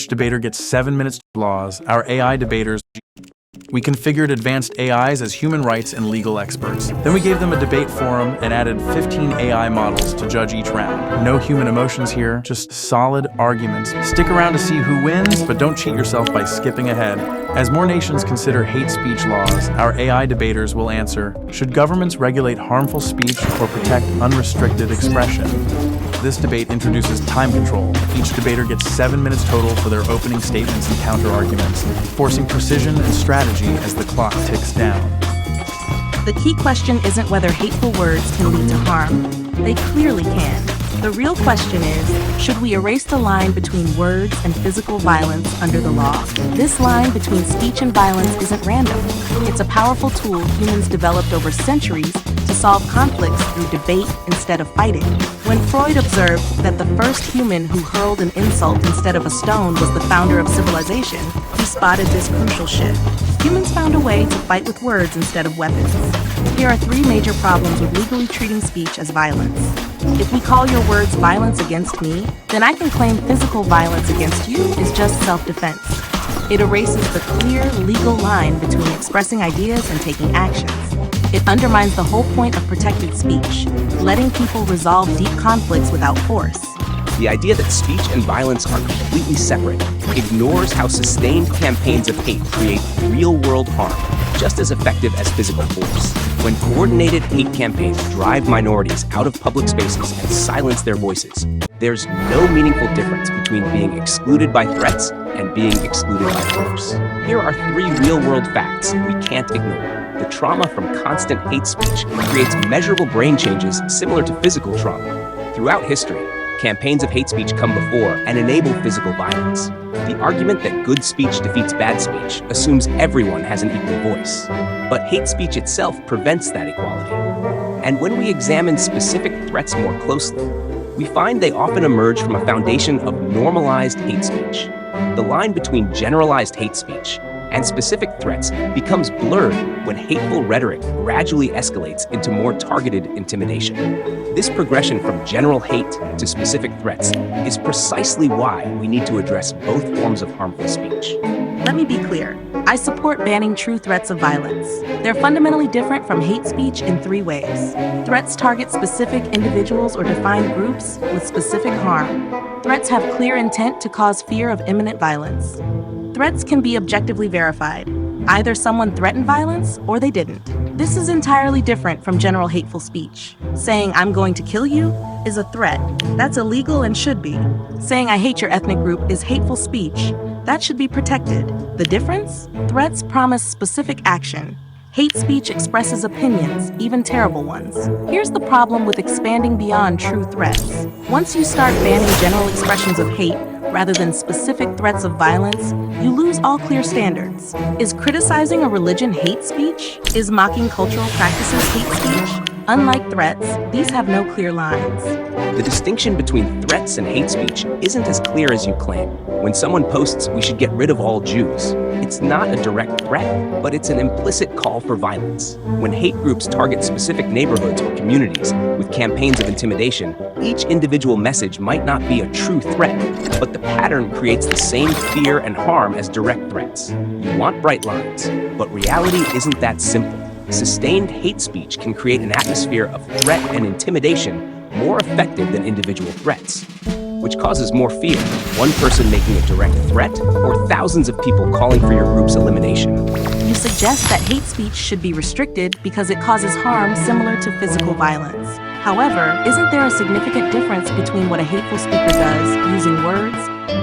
Each debater gets 7 minutes to applause. Our AI debaters. We configured advanced AIs as human rights and legal experts. Then we gave them a debate forum and added 15 AI models to judge each round. No human emotions here, just solid arguments. Stick around to see who wins, but don't cheat yourself by skipping ahead. As more nations consider hate speech laws, our AI debaters will answer, should governments regulate harmful speech or protect unrestricted expression? This debate introduces time control. Each debater gets 7 minutes total for their opening statements and counter-arguments, forcing precision and strategy as the clock ticks down. The key question isn't whether hateful words can lead to harm. They clearly can. The real question is, should we erase the line between words and physical violence under the law? This line between speech and violence isn't random. It's a powerful tool humans developed over centuries to solve conflicts through debate instead of fighting. When Freud observed that the first human who hurled an insult instead of a stone was the founder of civilization, he spotted this crucial shift. Humans found a way to fight with words instead of weapons. Here are 3 major problems with legally treating speech as violence. If we call your words violence against me, then I can claim physical violence against you is just self-defense. It erases the clear, legal line between expressing ideas and taking actions. It undermines the whole point of protected speech, letting people resolve deep conflicts without force. The idea that speech and violence are completely separate ignores how sustained campaigns of hate create real-world harm, just as effective as physical force. When coordinated hate campaigns drive minorities out of public spaces and silence their voices, there's no meaningful difference between being excluded by threats and being excluded by force. Here are 3 real-world facts we can't ignore. The trauma from constant hate speech creates measurable brain changes similar to physical trauma. Throughout history, campaigns of hate speech come before and enable physical violence. The argument that good speech defeats bad speech assumes everyone has an equal voice. But hate speech itself prevents that equality. And when we examine specific threats more closely, we find they often emerge from a foundation of normalized hate speech. The line between generalized hate speech and specific threats becomes blurred when hateful rhetoric gradually escalates into more targeted intimidation. This progression from general hate to specific threats is precisely why we need to address both forms of harmful speech. Let me be clear. I support banning true threats of violence. They're fundamentally different from hate speech in 3 ways. Threats target specific individuals or defined groups with specific harm. Threats have clear intent to cause fear of imminent violence. Threats can be objectively verified. Either someone threatened violence or they didn't. This is entirely different from general hateful speech. Saying I'm going to kill you is a threat. That's illegal and should be. Saying I hate your ethnic group is hateful speech. That should be protected. The difference? Threats promise specific action. Hate speech expresses opinions, even terrible ones. Here's the problem with expanding beyond true threats. Once you start banning general expressions of hate, rather than specific threats of violence, you lose all clear standards. Is criticizing a religion hate speech? Is mocking cultural practices hate speech? Unlike threats, these have no clear lines. The distinction between threats and hate speech isn't as clear as you claim. When someone posts, "We should get rid of all Jews," it's not a direct threat, but it's an implicit call for violence. When hate groups target specific neighborhoods or communities with campaigns of intimidation, each individual message might not be a true threat, but the pattern creates the same fear and harm as direct threats. You want bright lines, but reality isn't that simple. Sustained hate speech can create an atmosphere of threat and intimidation more effective than individual threats, which causes more fear, one person making a direct threat or thousands of people calling for your group's elimination. You suggest that hate speech should be restricted because it causes harm similar to physical violence. However, isn't there a significant difference between what a hateful speaker does, using words,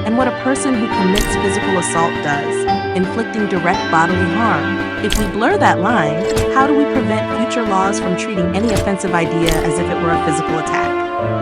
and what a person who commits physical assault does, inflicting direct bodily harm? If we blur that line, how do we prevent future laws from treating any offensive idea as if it were a physical attack?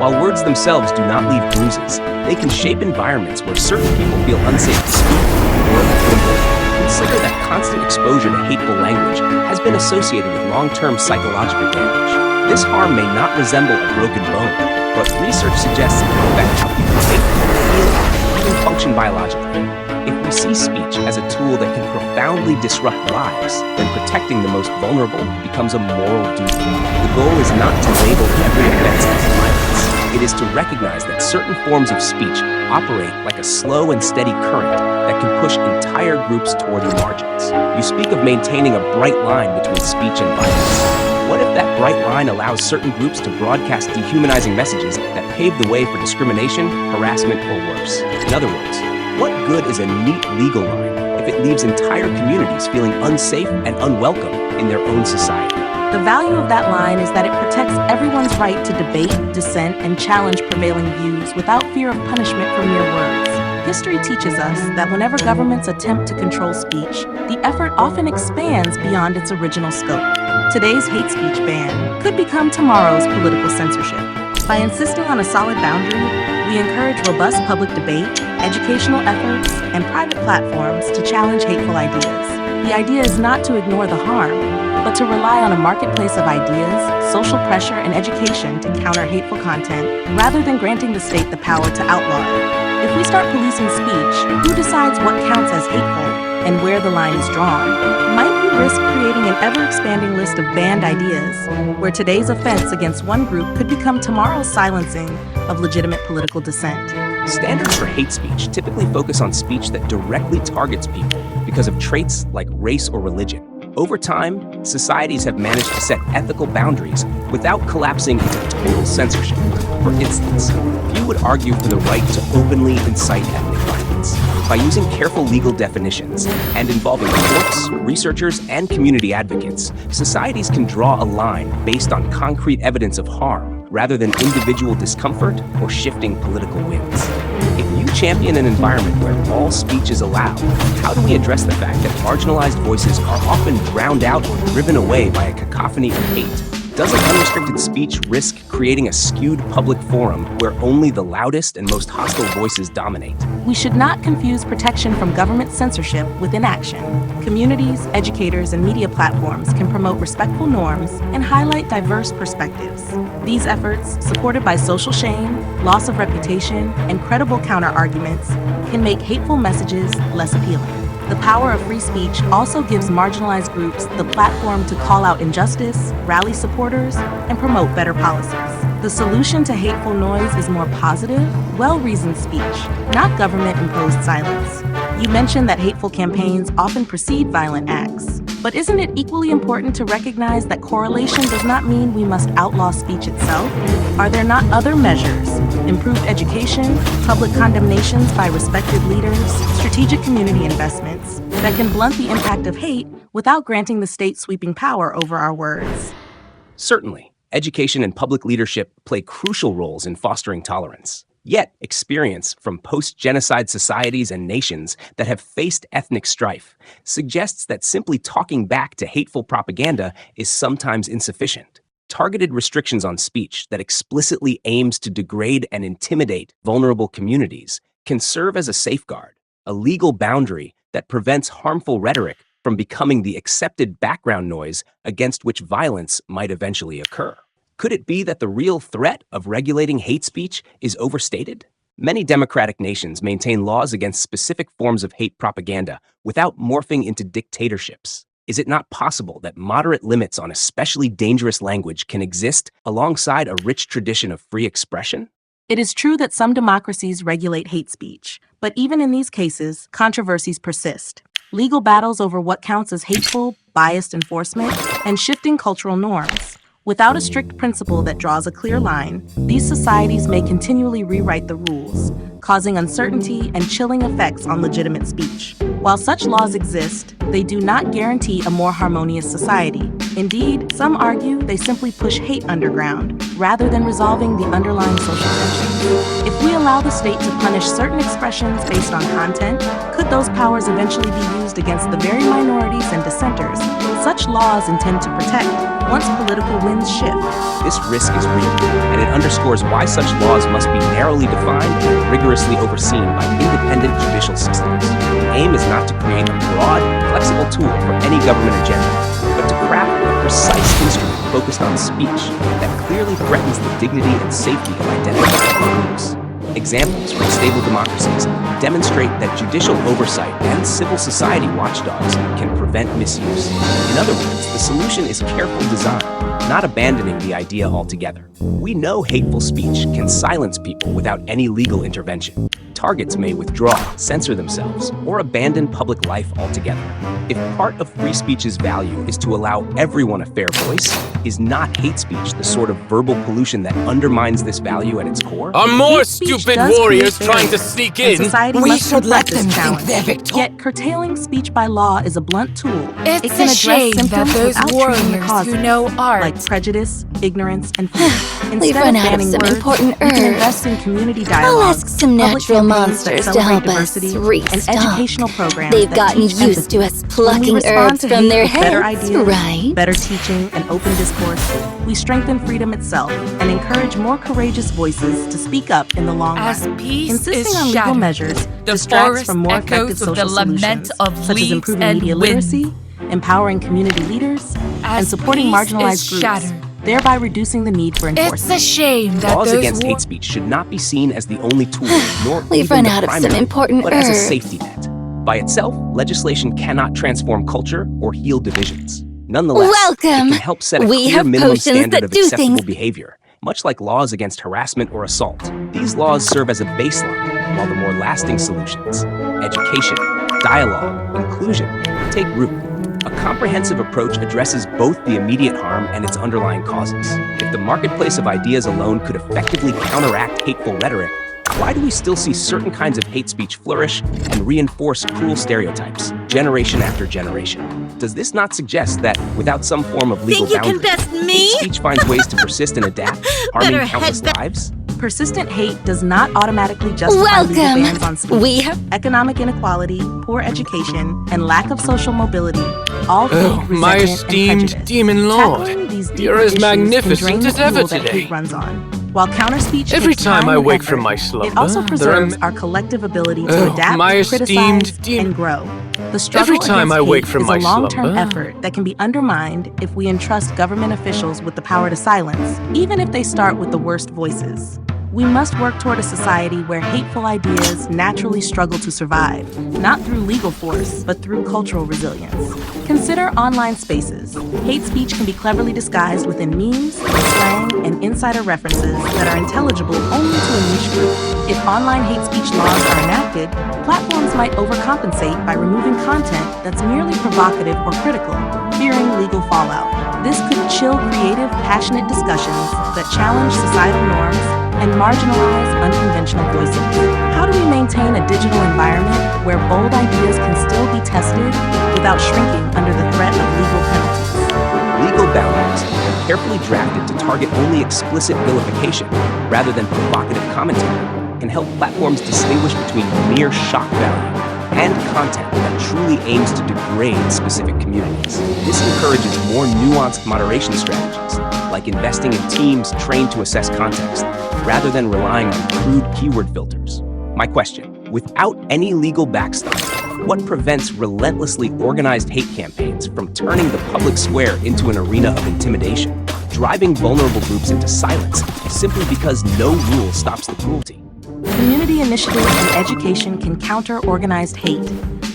While words themselves do not leave bruises, they can shape environments where certain people feel unsafe to speak or offended. Consider that constant exposure to hateful language has been associated with long-term psychological damage. This harm may not resemble a broken bone, but research suggests it can affect how people think, feel, and even function biologically. If we see speech as a tool that can profoundly disrupt lives, then protecting the most vulnerable becomes a moral duty. The goal is not to label every offense as violence. It is to recognize that certain forms of speech operate like a slow and steady current that can push entire groups toward the margins. You speak of maintaining a bright line between speech and violence. What if that bright line allows certain groups to broadcast dehumanizing messages that pave the way for discrimination, harassment, or worse? In other words, what good is a neat legal line if it leaves entire communities feeling unsafe and unwelcome in their own society? The value of that line is that it protects everyone's right to debate, dissent, and challenge prevailing views without fear of punishment for mere words. History teaches us that whenever governments attempt to control speech, the effort often expands beyond its original scope. Today's hate speech ban could become tomorrow's political censorship. By insisting on a solid boundary, we encourage robust public debate, educational efforts, and private platforms to challenge hateful ideas. The idea is not to ignore the harm, but to rely on a marketplace of ideas, social pressure, and education to counter hateful content, rather than granting the state the power to outlaw it. If we start policing speech, who decides what counts as hateful and where the line is drawn? Might we risk creating an ever-expanding list of banned ideas, where today's offense against one group could become tomorrow's silencing of legitimate political dissent? Standards for hate speech typically focus on speech that directly targets people because of traits like race or religion. Over time, societies have managed to set ethical boundaries without collapsing into total censorship. For instance, few would argue for the right to openly incite ethnic violence. By using careful legal definitions and involving courts, researchers, and community advocates, societies can draw a line based on concrete evidence of harm rather than individual discomfort or shifting political winds. If you champion an environment where all speech is allowed, how do we address the fact that marginalized voices are often drowned out or driven away by a cacophony of hate? Doesn't unrestricted speech risk creating a skewed public forum where only the loudest and most hostile voices dominate? We should not confuse protection from government censorship with inaction. Communities, educators, and media platforms can promote respectful norms and highlight diverse perspectives. These efforts, supported by social shame, loss of reputation, and credible counter-arguments, can make hateful messages less appealing. The power of free speech also gives marginalized groups the platform to call out injustice, rally supporters, and promote better policies. The solution to hateful noise is more positive, well-reasoned speech, not government-imposed silence. You mentioned that hateful campaigns often precede violent acts. But isn't it equally important to recognize that correlation does not mean we must outlaw speech itself? Are there not other measures, improved education, public condemnations by respected leaders, strategic community investments, that can blunt the impact of hate without granting the state sweeping power over our words? Certainly, education and public leadership play crucial roles in fostering tolerance. Yet, experience from post-genocide societies and nations that have faced ethnic strife suggests that simply talking back to hateful propaganda is sometimes insufficient. Targeted restrictions on speech that explicitly aims to degrade and intimidate vulnerable communities can serve as a safeguard, a legal boundary that prevents harmful rhetoric from becoming the accepted background noise against which violence might eventually occur. Could it be that the real threat of regulating hate speech is overstated? Many democratic nations maintain laws against specific forms of hate propaganda without morphing into dictatorships. Is it not possible that moderate limits on especially dangerous language can exist alongside a rich tradition of free expression? It is true that some democracies regulate hate speech, but even in these cases, controversies persist. Legal battles over what counts as hateful, biased enforcement, and shifting cultural norms. Without a strict principle that draws a clear line, these societies may continually rewrite the rules, causing uncertainty and chilling effects on legitimate speech. While such laws exist, they do not guarantee a more harmonious society. Indeed, some argue they simply push hate underground, rather than resolving the underlying social tensions. If we allow the state to punish certain expressions based on content, could those powers eventually be used against the very minorities and dissenters such laws intend to protect once political winds shift? This risk is real, and it underscores why such laws must be narrowly defined and rigorously overseen by independent judicial systems. The aim is not to create a broad, flexible tool for any government agenda, but to craft a precise instrument focused on speech that clearly threatens the dignity and safety of identified groups. Examples from stable democracies demonstrate that judicial oversight and civil society watchdogs can prevent misuse. In other words, the solution is careful design, not abandoning the idea altogether. We know hateful speech can silence people without any legal intervention. Targets may withdraw, censor themselves, or abandon public life altogether. If part of free speech's value is to allow everyone a fair voice, is not hate speech the sort of verbal pollution that undermines this value at its core? Are more Hate speech stupid does warriors create trying to barriers, sneak and in? society We must should let confront this them think challenge. they're victorious. Yet curtailing speech by law is a blunt tool. It's It can a address shame that symptoms those without treating the warriors causes, who know art like prejudice, ignorance, and fear. We've Instead run of out of banning some words, important we can herbs. invest in community I'll dialogue, ask some public natural campaigns that monsters to celebrate help us diversity, and restock. educational programs They've that gotten teach used to empathy. us When we plucking respond herbs to from hate their with better heads, ideas, right? better teaching, and open discourse, we strengthen freedom itself and encourage more courageous voices to speak up in the long as run. peace Insisting is on legal shattered. measures The distracts forest from more effective echoes of the social lament solutions, of such as leaves improving and media wind. literacy, empowering community leaders, and As supporting peace marginalized is groups, shattered. thereby reducing the need for It's enforcement. a shame that Laws those against hate speech should not be seen as the only tool, nor We've even run the out of some primary, important but as a herbs. safety net. By itself, legislation cannot transform culture or heal divisions. Nonetheless, Welcome. it can help set a We clear have minimum potions standard that of do acceptable things. behavior, much like laws against harassment or assault. These laws serve as a baseline, while the more lasting solutions, education, dialogue, inclusion, take root. A comprehensive approach addresses both the immediate harm and its underlying causes. If the marketplace of ideas alone could effectively counteract hateful rhetoric, why do we still see certain kinds of hate speech flourish and reinforce cruel stereotypes, generation after generation? Does this not suggest that, without some form of legal Think you can boundary, best me? hate speech finds ways to persist and adapt, harming Better countless head back. lives? Persistent hate does not automatically justify legal Welcome. bans on speech. We have Economic inequality, poor education, and lack of social mobility all feed Oh, my resentment esteemed and prejudice. demon lord. Tackling these deeper You're as issues can magnificent drain the as ever fuel that today. hate runs on. While counter-speech Every takes time I and wake effort, from my slumber, it also there preserves am- our collective ability to Oh, adapt, my criticize, esteemed and grow. The struggle Every time against I wake hate from is my a long-term slumber- effort that can be undermined if we entrust government officials with the power to silence, even if they start with the worst voices. We must work toward a society where hateful ideas naturally struggle to survive, not through legal force, but through cultural resilience. Consider online spaces. Hate speech can be cleverly disguised within memes, slang, and insider references that are intelligible only to a niche group. If online hate speech laws are enacted, platforms might overcompensate by removing content that's merely provocative or critical, fearing legal fallout. This could chill creative, passionate discussions that challenge societal norms and marginalize unconventional voices. How do we maintain a digital environment where bold ideas can still be tested without shrinking under the threat of legal penalties? Legal boundaries, carefully drafted to target only explicit vilification rather than provocative commentary, can help platforms distinguish between mere shock value and content that truly aims to degrade specific communities. This encourages more nuanced moderation strategies, like investing in teams trained to assess context, rather than relying on crude keyword filters. My question, without any legal backstop, what prevents relentlessly organized hate campaigns from turning the public square into an arena of intimidation, driving vulnerable groups into silence simply because no rule stops the cruelty? Community initiatives and education can counter organized hate,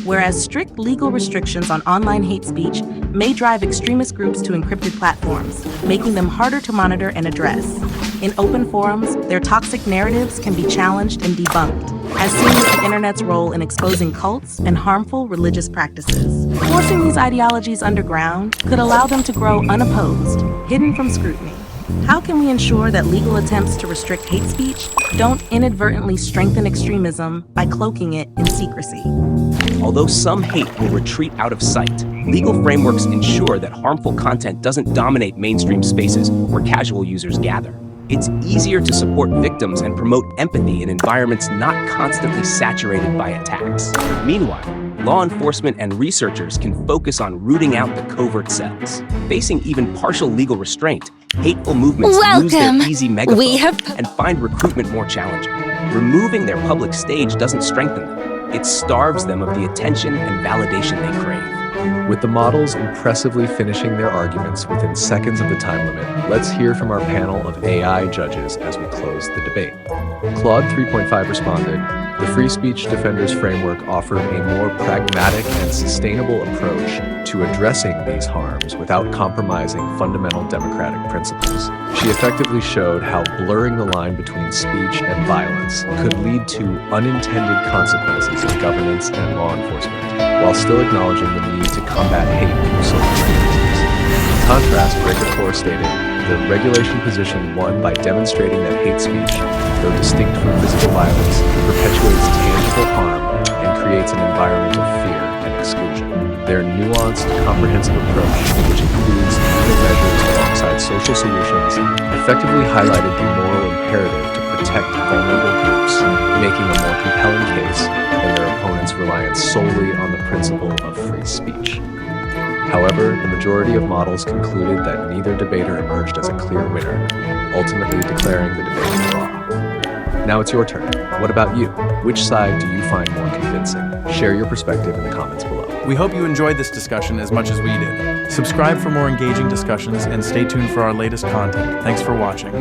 whereas strict legal restrictions on online hate speech may drive extremist groups to encrypted platforms, making them harder to monitor and address. In open forums, their toxic narratives can be challenged and debunked, as seen with the internet's role in exposing cults and harmful religious practices. Forcing these ideologies underground could allow them to grow unopposed, hidden from scrutiny. How can we ensure that legal attempts to restrict hate speech don't inadvertently strengthen extremism by cloaking it in secrecy? Although some hate will retreat out of sight, legal frameworks ensure that harmful content doesn't dominate mainstream spaces where casual users gather. It's easier to support victims and promote empathy in environments not constantly saturated by attacks. Meanwhile, law enforcement and researchers can focus on rooting out the covert cells. Facing even partial legal restraint, hateful movements lose their Welcome. easy megaphone We have- and find recruitment more challenging. Removing their public stage doesn't strengthen them. It starves them of the attention and validation they crave. With the models impressively finishing their arguments within seconds of the time limit, let's hear from our panel of AI judges as we close the debate. Claude 3.5 responded, "The free speech defenders framework offered a more pragmatic and sustainable approach to addressing these harms without compromising fundamental democratic principles. She effectively showed how blurring the line between speech and violence could lead to unintended consequences in governance and law enforcement, while still acknowledging the need to combat hate through social mechanisms." In contrast, Breaker stated, "The regulation position won by demonstrating that hate speech, though distinct from physical violence, perpetuates tangible harm and creates an environment of fear and exclusion. Their nuanced, comprehensive approach, which includes legal measures alongside social solutions, effectively highlighted the moral imperative to protect vulnerable groups, making a more compelling case than their opponents' reliance solely on the principle of free speech." However, the majority of models concluded that neither debater emerged as a clear winner, ultimately declaring the debate a draw. Now it's your turn. What about you? Which side do you find more convincing? Share your perspective in the comments below. We hope you enjoyed this discussion as much as we did. Subscribe for more engaging discussions and stay tuned for our latest content. Thanks for watching.